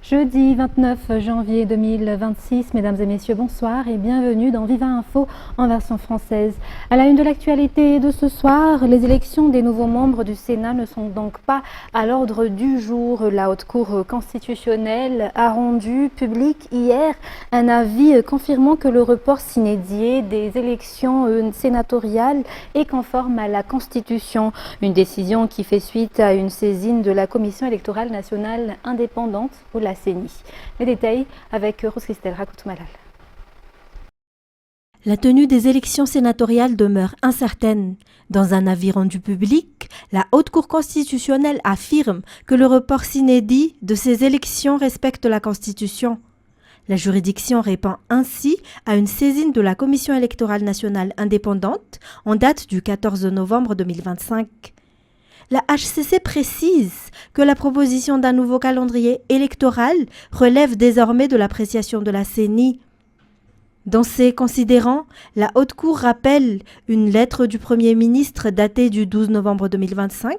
Jeudi 29 janvier 2026, mesdames et messieurs, bonsoir et bienvenue dans Viva Info en version française. À la une de l'actualité de ce soir, les élections des nouveaux membres du Sénat ne sont donc pas à l'ordre du jour. La Haute Cour constitutionnelle a rendu public hier un avis confirmant que le report sine die des élections sénatoriales est conforme à la Constitution. Une décision qui fait suite à une saisine de la Commission électorale nationale indépendante ou la CENI. Les détails avec Rose Christelle Rakoutou-Malal. La tenue des élections sénatoriales demeure incertaine. Dans un avis rendu public, la Haute Cour constitutionnelle affirme que le report sine die de ces élections respecte la Constitution. La juridiction répond ainsi à une saisine de la Commission électorale nationale indépendante en date du 14 novembre 2025. La HCC précise que la proposition d'un nouveau calendrier électoral relève désormais de l'appréciation de la CENI. Dans ces considérants, la Haute Cour rappelle une lettre du Premier ministre datée du 12 novembre 2025.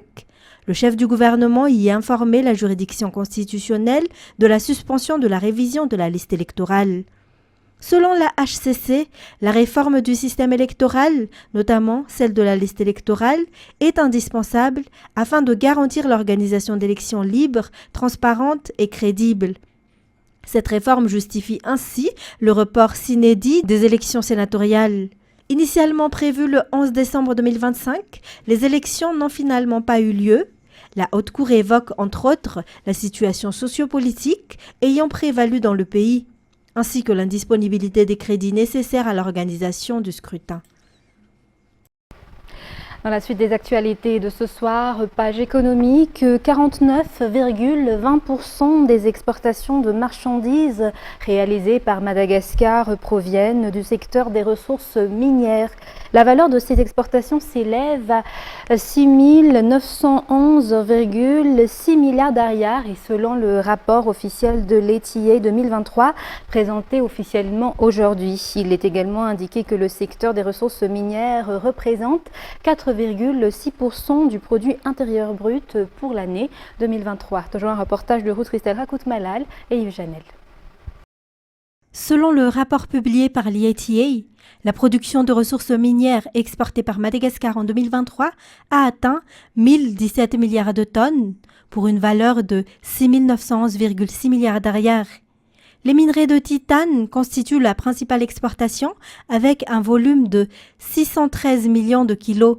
Le chef du gouvernement y a informé la juridiction constitutionnelle de la suspension de la révision de la liste électorale. Selon la HCC, la réforme du système électoral, notamment celle de la liste électorale, est indispensable afin de garantir l'organisation d'élections libres, transparentes et crédibles. Cette réforme justifie ainsi le report sine die des élections sénatoriales. Initialement prévues le 11 décembre 2025, les élections n'ont finalement pas eu lieu. La Haute Cour évoque entre autres la situation sociopolitique ayant prévalu dans le pays, ainsi que l'indisponibilité des crédits nécessaires à l'organisation du scrutin. Dans la suite des actualités de ce soir, page économique, 49,20% des exportations de marchandises réalisées par Madagascar proviennent du secteur des ressources minières. La valeur de ces exportations s'élève à 6 911,6 milliards d'ariars et selon le rapport officiel de l'ETA 2023 présenté officiellement aujourd'hui. Il est également indiqué que le secteur des ressources minières représente 4,6% du produit intérieur brut pour l'année 2023. Toujours un reportage de Ruth Christelle Rakoutou-Malal et Yves Janel. Selon le rapport publié par l'ETA, la production de ressources minières exportées par Madagascar en 2023 a atteint 1017 milliards de tonnes pour une valeur de 6 911,6 milliards d'ariars. Les minerais de titane constituent la principale exportation avec un volume de 613 millions de kilos.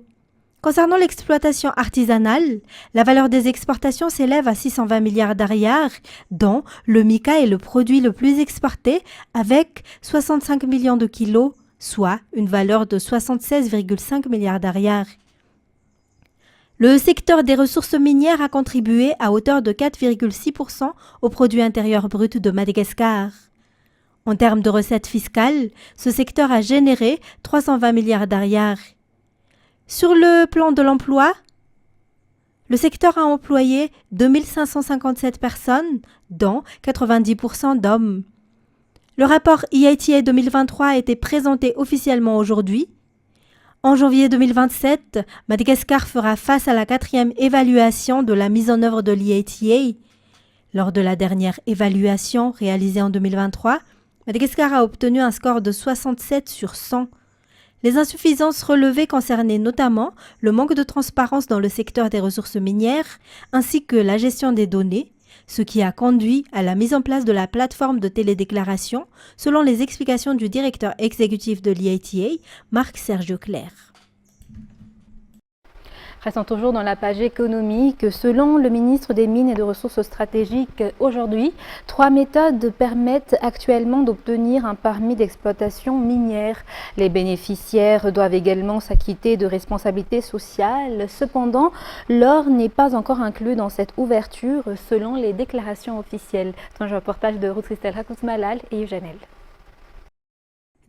Concernant l'exploitation artisanale, la valeur des exportations s'élève à 620 milliards d'ariars, dont le mica est le produit le plus exporté avec 65 millions de kilos, soit une valeur de 76,5 milliards d'ariars. Le secteur des ressources minières a contribué à hauteur de 4,6% au produit intérieur brut de Madagascar. En termes de recettes fiscales, ce secteur a généré 320 milliards d'ariars. Sur le plan de l'emploi, le secteur a employé 2557 personnes, dont 90% d'hommes. Le rapport EITA 2023 a été présenté officiellement aujourd'hui. En janvier 2027, Madagascar fera face à la 4e évaluation de la mise en œuvre de l'EITA. Lors de la dernière évaluation réalisée en 2023, Madagascar a obtenu un score de 67 sur 100. Les insuffisances relevées concernaient notamment le manque de transparence dans le secteur des ressources minières ainsi que la gestion des données, ce qui a conduit à la mise en place de la plateforme de télédéclaration selon les explications du directeur exécutif de l'EITA, Marc-Sergio Clerc. Restons toujours dans la page économique. Selon le ministre des Mines et des Ressources stratégiques, aujourd'hui, 3 méthodes permettent actuellement d'obtenir un permis d'exploitation minière. Les bénéficiaires doivent également s'acquitter de responsabilités sociales. Cependant, l'or n'est pas encore inclus dans cette ouverture selon les déclarations officielles. Dans un reportage de Ruth Christelle Rakoutou-Malal et Yves Janel.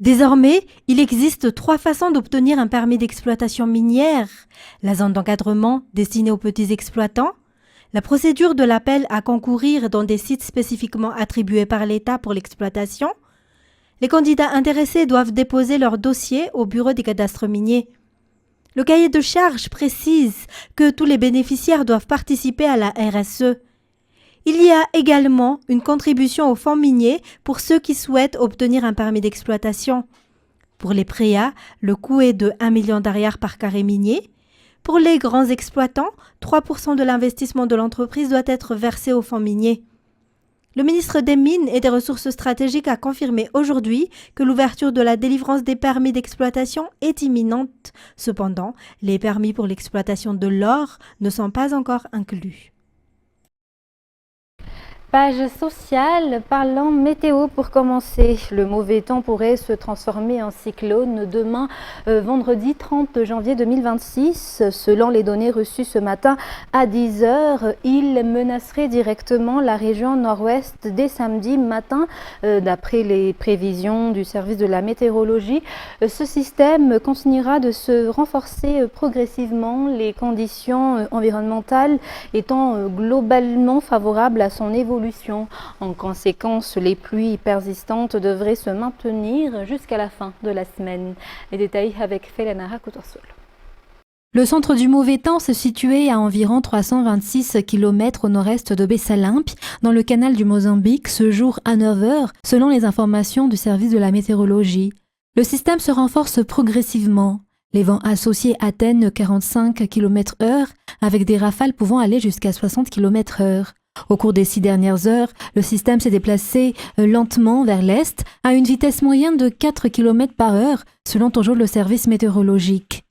Désormais, il existe 3 façons d'obtenir un permis d'exploitation minière. La zone d'encadrement destinée aux petits exploitants, la procédure de l'appel à concourir dans des sites spécifiquement attribués par l'État pour l'exploitation. Les candidats intéressés doivent déposer leur dossier au bureau des cadastres miniers. Le cahier de charges précise que tous les bénéficiaires doivent participer à la RSE. Il y a également une contribution au fonds minier pour ceux qui souhaitent obtenir un permis d'exploitation. Pour les PREA, le coût est de 1 million d'ariars par carré minier. Pour les grands exploitants, 3% de l'investissement de l'entreprise doit être versé au fonds minier. Le ministre des Mines et des Ressources stratégiques a confirmé aujourd'hui que l'ouverture de la délivrance des permis d'exploitation est imminente. Cependant, les permis pour l'exploitation de l'or ne sont pas encore inclus. Page sociale, parlant météo pour commencer. Le mauvais temps pourrait se transformer en cyclone demain, vendredi 30 janvier 2026. Selon les données reçues ce matin à 10 h, il menacerait directement la région nord-ouest dès samedi matin, d'après les prévisions du service de la météorologie. Ce système continuera de se renforcer progressivement, les conditions environnementales étant globalement favorables à son évolution. En conséquence, les pluies persistantes devraient se maintenir jusqu'à la fin de la semaine. Les détails avec Felanara Coutorsol. Le centre du mauvais temps se situait à environ 326 km au nord-est de Bessalimpe, dans le canal du Mozambique, ce jour à 9 h, selon les informations du service de la météorologie. Le système se renforce progressivement. Les vents associés atteignent 45 km/h, avec des rafales pouvant aller jusqu'à 60 km/h. Au cours des 6 dernières heures, le système s'est déplacé lentement vers l'est à une vitesse moyenne de 4 km/h, selon toujours le service météorologique.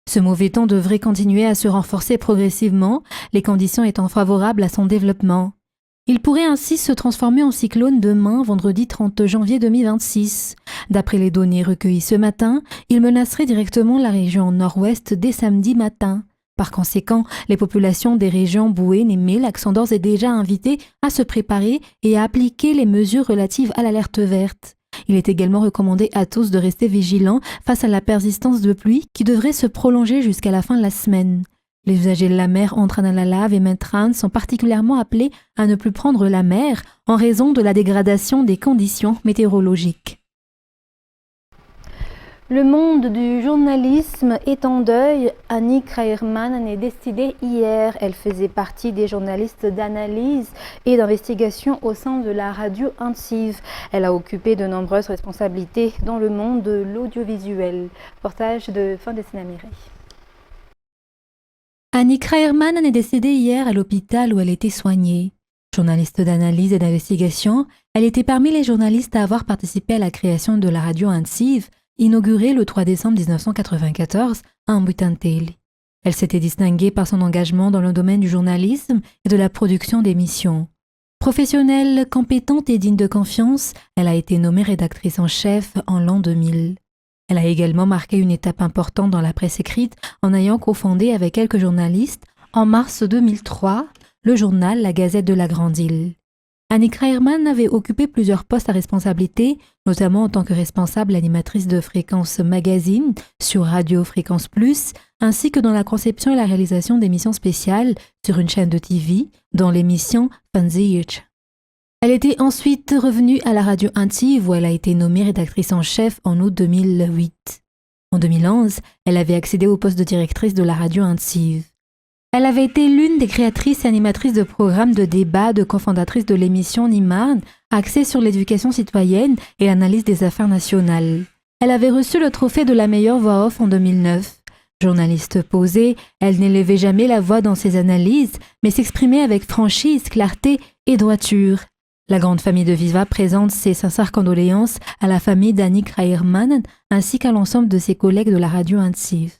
Ce mauvais temps devrait continuer à se renforcer progressivement, les conditions étant favorables à son développement. Il pourrait ainsi se transformer en cyclone demain, vendredi 30 janvier 2026. D'après les données recueillies ce matin, il menacerait directement la région nord-ouest dès samedi matin. Par conséquent, les populations des régions Boué, Némé, Lac-Saint sont déjà invitées à se préparer et à appliquer les mesures relatives à l'alerte verte. Il est également recommandé à tous de rester vigilants face à la persistance de pluie qui devrait se prolonger jusqu'à la fin de la semaine. Les usagers de la mer entre Analalave et Mentran sont particulièrement appelés à ne plus prendre la mer en raison de la dégradation des conditions météorologiques. Le monde du journalisme est en deuil. Annie Kraierman est décédée hier. Elle faisait partie des journalistes d'analyse et d'investigation au sein de la radio Antsiv. Elle a occupé de nombreuses responsabilités dans le monde de l'audiovisuel. Reportage de fin des Sénamérés. Annie Kraierman est décédée hier à l'hôpital où elle était soignée. Journaliste d'analyse et d'investigation, elle était parmi les journalistes à avoir participé à la création de la radio Antsiv, inaugurée le 3 décembre 1994 à Mbutanteli. Elle s'était distinguée par son engagement dans le domaine du journalisme et de la production d'émissions. Professionnelle, compétente et digne de confiance, elle a été nommée rédactrice en chef en l'an 2000. Elle a également marqué une étape importante dans la presse écrite en ayant cofondé avec quelques journalistes, en mars 2003, le journal La Gazette de la Grande-Île. Annie Kraierman avait occupé plusieurs postes à responsabilité, notamment en tant que responsable animatrice de Fréquence Magazine sur Radio Fréquence Plus, ainsi que dans la conception et la réalisation d'émissions spéciales sur une chaîne de TV, dont l'émission Fanzich. Elle était ensuite revenue à la radio Antsiv où elle a été nommée rédactrice en chef en août 2008. En 2011, elle avait accédé au poste de directrice de la radio Antsiv. Elle avait été l'une des créatrices et animatrices de programmes de débat, de cofondatrice de l'émission Nimard, axée sur l'éducation citoyenne et l'analyse des affaires nationales. Elle avait reçu le trophée de la meilleure voix off en 2009. Journaliste posée, elle n'élevait jamais la voix dans ses analyses, mais s'exprimait avec franchise, clarté et droiture. La grande famille de Viva présente ses sincères condoléances à la famille d'Annie Kraierman ainsi qu'à l'ensemble de ses collègues de la radio Antsiv.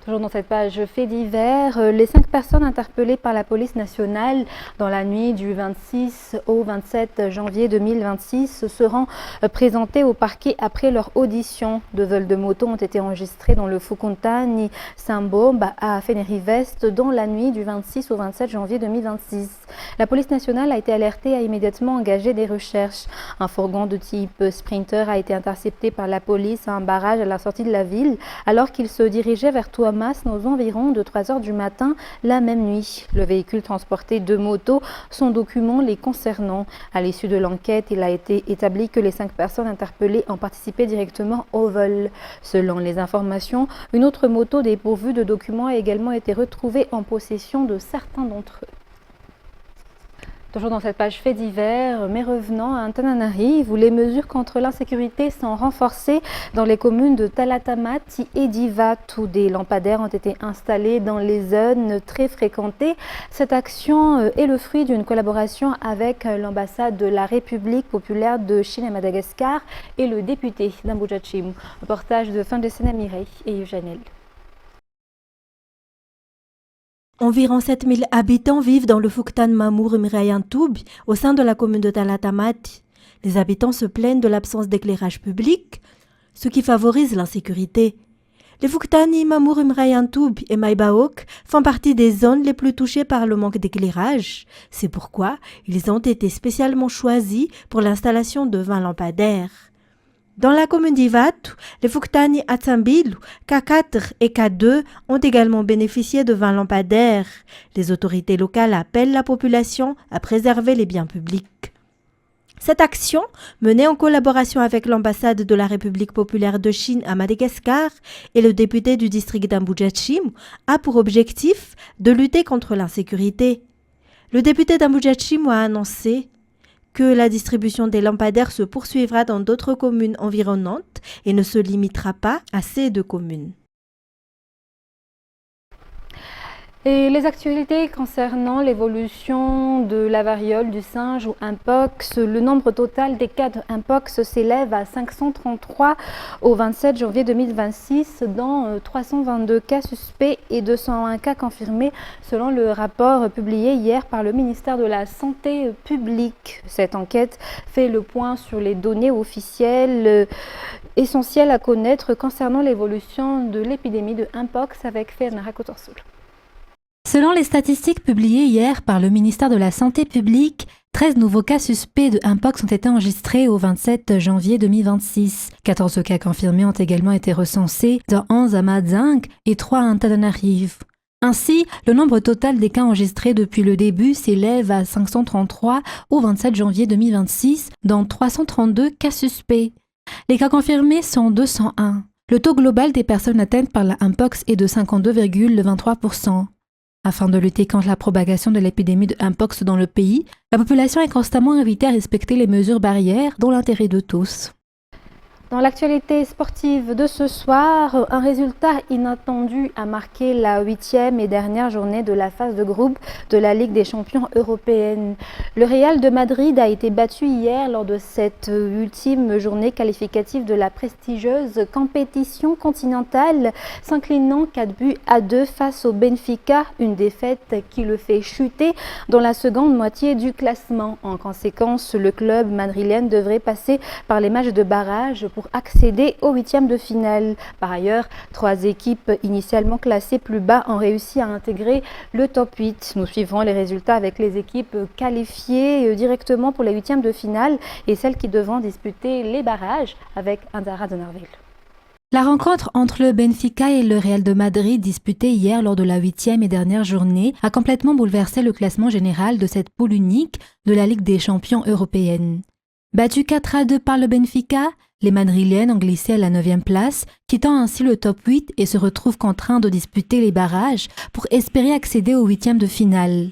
Toujours dans cette page fait divers, les 5 personnes interpellées par la police nationale dans la nuit du 26 au 27 janvier 2026 seront présentées au parquet après leur audition. 2 vols de moto ont été enregistrés dans le Fukuntani Sambo à Fénéry-Vest dans la nuit du 26 au 27 janvier 2026. La police nationale a été alertée et a immédiatement engagé des recherches. Un fourgon de type Sprinter a été intercepté par la police à un barrage à la sortie de la ville alors qu'il se dirigeait vers Touamoua Thomas aux environs de 3 heures du matin la même nuit. Le véhicule transportait 2 motos, son document les concernant. À l'issue de l'enquête, il a été établi que les 5 personnes interpellées ont participé directement au vol. Selon les informations, une autre moto dépourvue de documents a également été retrouvée en possession de certains d'entre eux. Toujours dans cette page fait divers, mais revenant à Antananarivo, où les mesures contre l'insécurité sont renforcées dans les communes de Talatamati et d'Ivatu, où des lampadaires ont été installés dans les zones très fréquentées. Cette action est le fruit d'une collaboration avec l'ambassade de la République populaire de Chine à Madagascar et le député d'Ambuja-Chim. Reportage de fin de Sena Mireille et Eugenel. Environ 7000 habitants vivent dans le Fuktan Mamour Mirayantoub, au sein de la commune de Talatamati. Les habitants se plaignent de l'absence d'éclairage public, ce qui favorise l'insécurité. Les Fuktani Mamour Mirayantoub et Maibaok font partie des zones les plus touchées par le manque d'éclairage. C'est pourquoi ils ont été spécialement choisis pour l'installation de 20 lampadaires. Dans la commune d'Ivatu, les Fuktani Atsambilu, K4 et K2 ont également bénéficié de 20 lampadaires. Les autorités locales appellent la population à préserver les biens publics. Cette action, menée en collaboration avec l'ambassade de la République populaire de Chine à Madagascar et le député du district d'Ambuja-Chim, a pour objectif de lutter contre l'insécurité. Le député d'Ambuja-Chim a annoncé que la distribution des lampadaires se poursuivra dans d'autres communes environnantes et ne se limitera pas à ces 2 communes. Et les actualités concernant l'évolution de la variole du singe ou Mpox, le nombre total des cas de Mpox s'élève à 533 au 27 janvier 2026, dont 322 cas suspects et 201 cas confirmés selon le rapport publié hier par le ministère de la Santé publique. Cette enquête fait le point sur les données officielles essentielles à connaître concernant l'évolution de l'épidémie de Mpox avec Fernara Kotorsoul. Selon les statistiques publiées hier par le ministère de la Santé publique, 13 nouveaux cas suspects de Mpox ont été enregistrés au 27 janvier 2026. 14 cas confirmés ont également été recensés dans 11 à Madzing et 3 à Antananarivo. Ainsi, le nombre total des cas enregistrés depuis le début s'élève à 533 au 27 janvier 2026, dont 332 cas suspects. Les cas confirmés sont 201. Le taux global des personnes atteintes par la Mpox est de 52,23%. Afin de lutter contre la propagation de l'épidémie de Mpox dans le pays, la population est constamment invitée à respecter les mesures barrières dans l'intérêt de tous. Dans l'actualité sportive de ce soir, un résultat inattendu a marqué la 8e et dernière journée de la phase de groupe de la Ligue des champions européenne. Le Real de Madrid a été battu hier lors de cette ultime journée qualificative de la prestigieuse compétition continentale, s'inclinant 4-2 face au Benfica, une défaite qui le fait chuter dans la seconde moitié du classement. En conséquence, le club madrilène devrait passer par les matchs de barrage pour accéder aux 8e de finale. Par ailleurs, 3 équipes initialement classées plus bas ont réussi à intégrer le top 8. Nous suivrons les résultats avec les équipes qualifiées directement pour les 8e de finale et celles qui devront disputer les barrages avec Andara de Nerville. La rencontre entre le Benfica et le Real de Madrid disputée hier lors de la 8e et dernière journée a complètement bouleversé le classement général de cette poule unique de la Ligue des champions européenne. Battus 4-2 par le Benfica, les Madrilènes ont glissé à la 9e place, quittant ainsi le top 8 et se retrouvent contraints de disputer les barrages pour espérer accéder aux 8e de finale.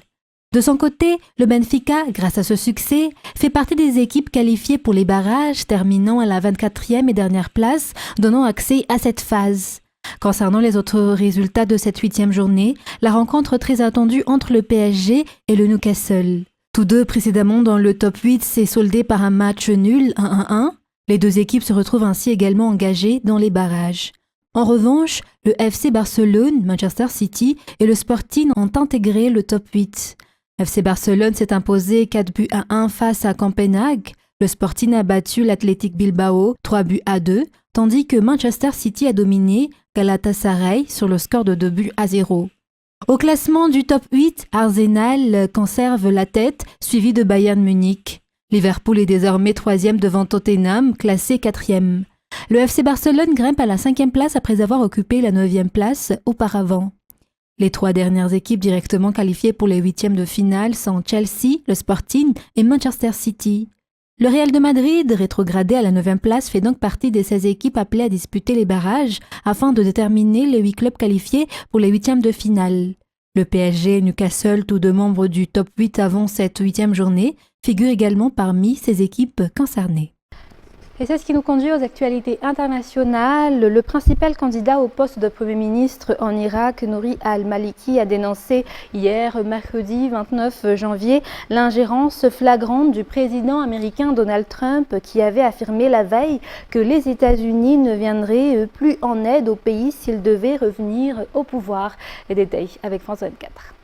De son côté, le Benfica, grâce à ce succès, fait partie des équipes qualifiées pour les barrages, terminant à la 24e et dernière place, donnant accès à cette phase. Concernant les autres résultats de cette 8e journée, la rencontre très attendue entre le PSG et le Newcastle. Tous deux précédemment dans le top 8 s'est soldé par un match nul 1-1. Les deux équipes se retrouvent ainsi également engagées dans les barrages. En revanche, le FC Barcelone, Manchester City et le Sporting ont intégré le top 8. FC Barcelone s'est imposé 4-1 face à Copenhague. Le Sporting a battu l'Athletic Bilbao 3-2, tandis que Manchester City a dominé Galatasaray sur le score de 2-0. Au classement du top 8, Arsenal conserve la tête, suivi de Bayern Munich. Liverpool est désormais 3e devant Tottenham, classé 4e. Le FC Barcelone grimpe à la 5e place après avoir occupé la 9e place auparavant. Les 3 dernières équipes directement qualifiées pour les 8e de finale sont Chelsea, le Sporting et Manchester City. Le Real de Madrid, rétrogradé à la 9e place, fait donc partie des 16 équipes appelées à disputer les barrages afin de déterminer les 8 clubs qualifiés pour les 8e de finale. Le PSG et Newcastle, tous deux membres du top 8 avant cette 8e journée, figurent également parmi ces équipes concernées. Et c'est ce qui nous conduit aux actualités internationales. Le principal candidat au poste de Premier ministre en Irak, Nouri al-Maliki, a dénoncé hier, mercredi 29 janvier, l'ingérence flagrante du président américain Donald Trump qui avait affirmé la veille que les États-Unis ne viendraient plus en aide au pays s'il devait revenir au pouvoir. Les détails avec France 24.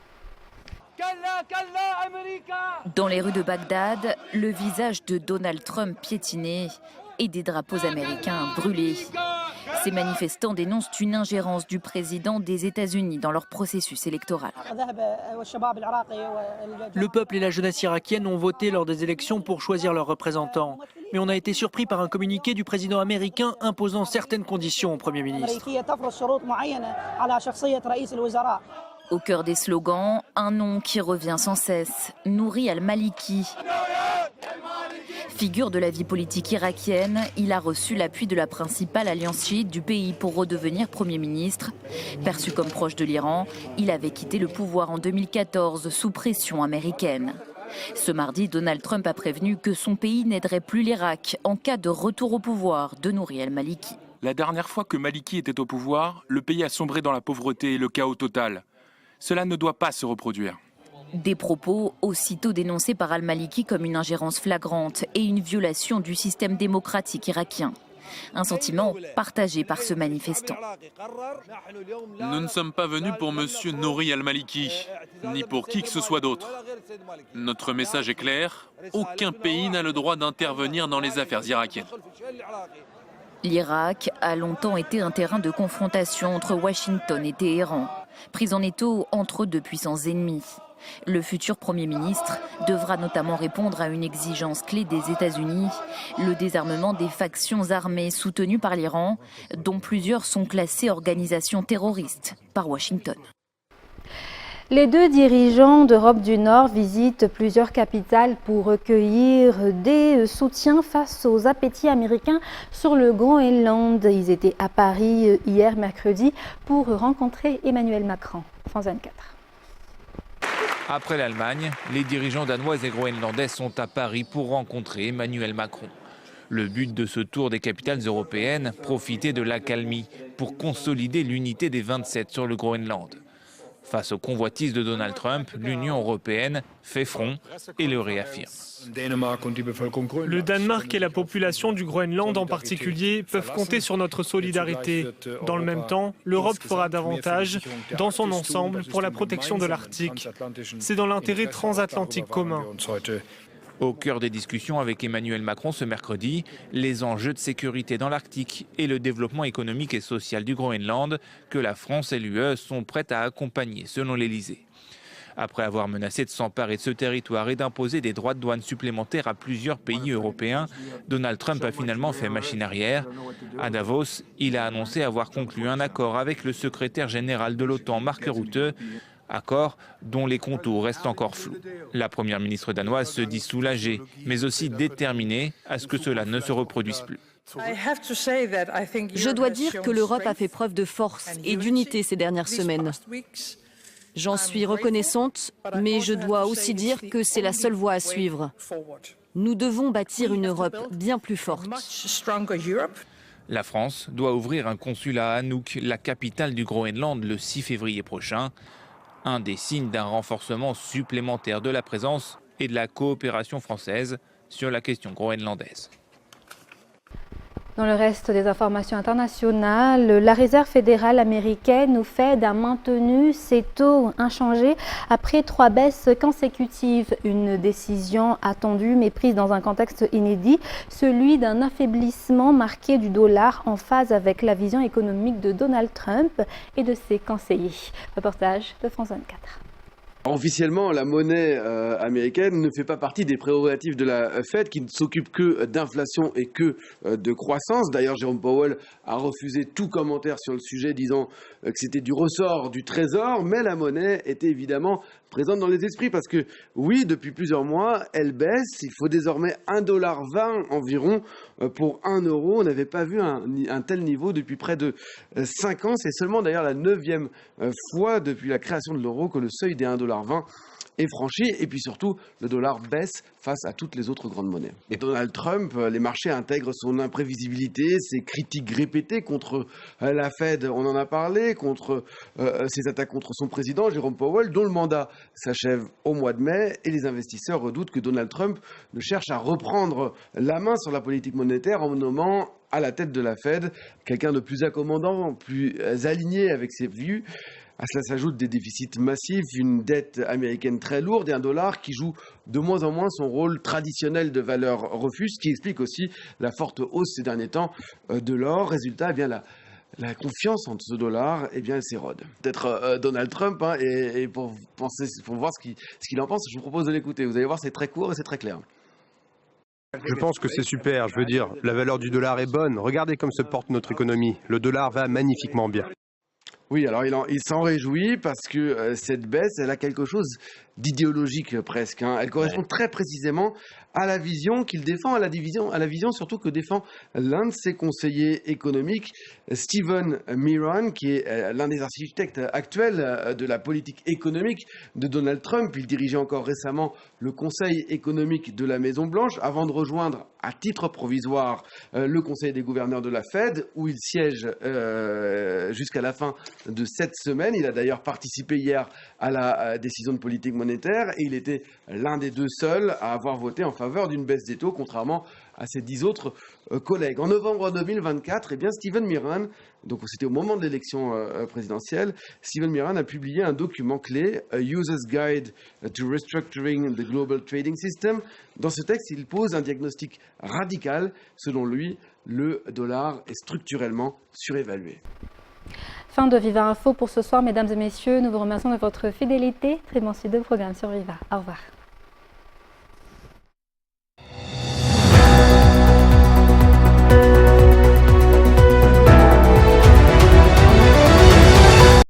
Dans les rues de Bagdad, le visage de Donald Trump piétiné et des drapeaux américains brûlés. Ces manifestants dénoncent une ingérence du président des États-Unis dans leur processus électoral. Le peuple et la jeunesse irakienne ont voté lors des élections pour choisir leurs représentants. Mais on a été surpris par un communiqué du président américain imposant certaines conditions au Premier ministre. Au cœur des slogans, un nom qui revient sans cesse, Nouri al-Maliki. Figure de la vie politique irakienne, il a reçu l'appui de la principale alliance chiite du pays pour redevenir Premier ministre. Perçu comme proche de l'Iran, il avait quitté le pouvoir en 2014 sous pression américaine. Ce mardi, Donald Trump a prévenu que son pays n'aiderait plus l'Irak en cas de retour au pouvoir de Nouri al-Maliki. La dernière fois que Maliki était au pouvoir, le pays a sombré dans la pauvreté et le chaos total. Cela ne doit pas se reproduire. Des propos aussitôt dénoncés par al-Maliki comme une ingérence flagrante et une violation du système démocratique irakien. Un sentiment partagé par ce manifestant. Nous ne sommes pas venus pour M. Nouri al-Maliki, ni pour qui que ce soit d'autre. Notre message est clair, aucun pays n'a le droit d'intervenir dans les affaires irakiennes. L'Irak a longtemps été un terrain de confrontation entre Washington et Téhéran, pris en étau entre deux puissances ennemies. Le futur Premier ministre devra notamment répondre à une exigence clé des États-Unis, le désarmement des factions armées soutenues par l'Iran, dont plusieurs sont classées organisations terroristes par Washington. Les 2 dirigeants d'Europe du Nord visitent plusieurs capitales pour recueillir des soutiens face aux appétits américains sur le Groenland. Ils étaient à Paris hier mercredi pour rencontrer Emmanuel Macron. France 24. Après l'Allemagne, les dirigeants danois et groenlandais sont à Paris pour rencontrer Emmanuel Macron. Le but de ce tour des capitales européennes, profiter de l'accalmie pour consolider l'unité des 27 sur le Groenland. Face aux convoitises de Donald Trump, l'Union européenne fait front et le réaffirme. Le Danemark et la population du Groenland en particulier peuvent compter sur notre solidarité. Dans le même temps, l'Europe fera davantage, dans son ensemble, pour la protection de l'Arctique. C'est dans l'intérêt transatlantique commun. Au cœur des discussions avec Emmanuel Macron ce mercredi, les enjeux de sécurité dans l'Arctique et le développement économique et social du Groenland que la France et l'UE sont prêtes à accompagner, selon l'Élysée. Après avoir menacé de s'emparer de ce territoire et d'imposer des droits de douane supplémentaires à plusieurs pays européens, Donald Trump a finalement fait machine arrière. À Davos, il a annoncé avoir conclu un accord avec le secrétaire général de l'OTAN, Mark Rutte, accord dont les contours restent encore flous. La première ministre danoise se dit soulagée, mais aussi déterminée à ce que cela ne se reproduise plus. Je dois dire que l'Europe a fait preuve de force et d'unité ces dernières semaines. J'en suis reconnaissante, mais je dois aussi dire que c'est la seule voie à suivre. Nous devons bâtir une Europe bien plus forte. La France doit ouvrir un consulat à Anouk, la capitale du Groenland, le 6 février prochain. Un des signes d'un renforcement supplémentaire de la présence et de la coopération française sur la question groenlandaise. Dans le reste des informations internationales, la Réserve fédérale américaine ou Fed a maintenu ses taux inchangés après 3 baisses consécutives. Une décision attendue mais prise dans un contexte inédit, celui d'un affaiblissement marqué du dollar en phase avec la vision économique de Donald Trump et de ses conseillers. Reportage de France 24. Officiellement, la monnaie américaine ne fait pas partie des prérogatives de la Fed, qui ne s'occupe que d'inflation et que de croissance. D'ailleurs, Jérôme Powell a refusé tout commentaire sur le sujet, disant que c'était du ressort du Trésor, mais la monnaie était évidemment présente dans les esprits, parce que oui, depuis plusieurs mois, elle baisse. Il faut désormais 1,20 $ environ pour 1 euro. On n'avait pas vu un tel niveau depuis près de 5 ans. C'est seulement d'ailleurs la 9e fois depuis la création de l'euro que le seuil des 1,20 $ est franchi, et puis surtout, le dollar baisse face à toutes les autres grandes monnaies. Et Donald Trump, les marchés intègrent son imprévisibilité, ses critiques répétées contre la Fed, on en a parlé, contre ses attaques contre son président, Jérôme Powell, dont le mandat s'achève au mois de mai, et les investisseurs redoutent que Donald Trump ne cherche à reprendre la main sur la politique monétaire en nommant à la tête de la Fed quelqu'un de plus accommodant, plus aligné avec ses vues. À cela s'ajoutent des déficits massifs, une dette américaine très lourde et un dollar qui joue de moins en moins son rôle traditionnel de valeur refuge, ce qui explique aussi la forte hausse ces derniers temps de l'or. Résultat, eh bien, la confiance en ce dollar, eh bien, elle s'érode. Peut-être Donald Trump, hein, et pour voir ce qu'il en pense, je vous propose de l'écouter. Vous allez voir, c'est très court et c'est très clair. Je pense que c'est super, je veux dire, la valeur du dollar est bonne. Regardez comme se porte notre économie. Le dollar va magnifiquement bien. Oui, alors il s'en réjouit parce que cette baisse, elle a quelque chose d'idéologique presque, hein. Elle correspond très précisément à la vision qu'il défend, à la vision surtout que défend l'un de ses conseillers économiques, Stephen Miron, qui est l'un des architectes actuels de la politique économique de Donald Trump. Il dirigeait encore récemment le conseil économique de la Maison-Blanche avant de rejoindre à titre provisoire le conseil des gouverneurs de la Fed, où il siège jusqu'à la fin de cette semaine. Il a d'ailleurs participé hier à la décision de politique monétaire et il était l'un des deux seuls à avoir voté en faveur d'une baisse des taux, contrairement à ses 10 autres collègues. En novembre 2024, eh bien, Stephen Miron, donc c'était au moment de l'élection présidentielle, Stephen Miron a publié un document clé, A User's Guide to Restructuring the Global Trading System. Dans ce texte, il pose un diagnostic radical. Selon lui, le dollar est structurellement surévalué. Fin de Viva Info pour ce soir, mesdames et messieurs. Nous vous remercions de votre fidélité. Très bon suite de programme sur Viva. Au revoir.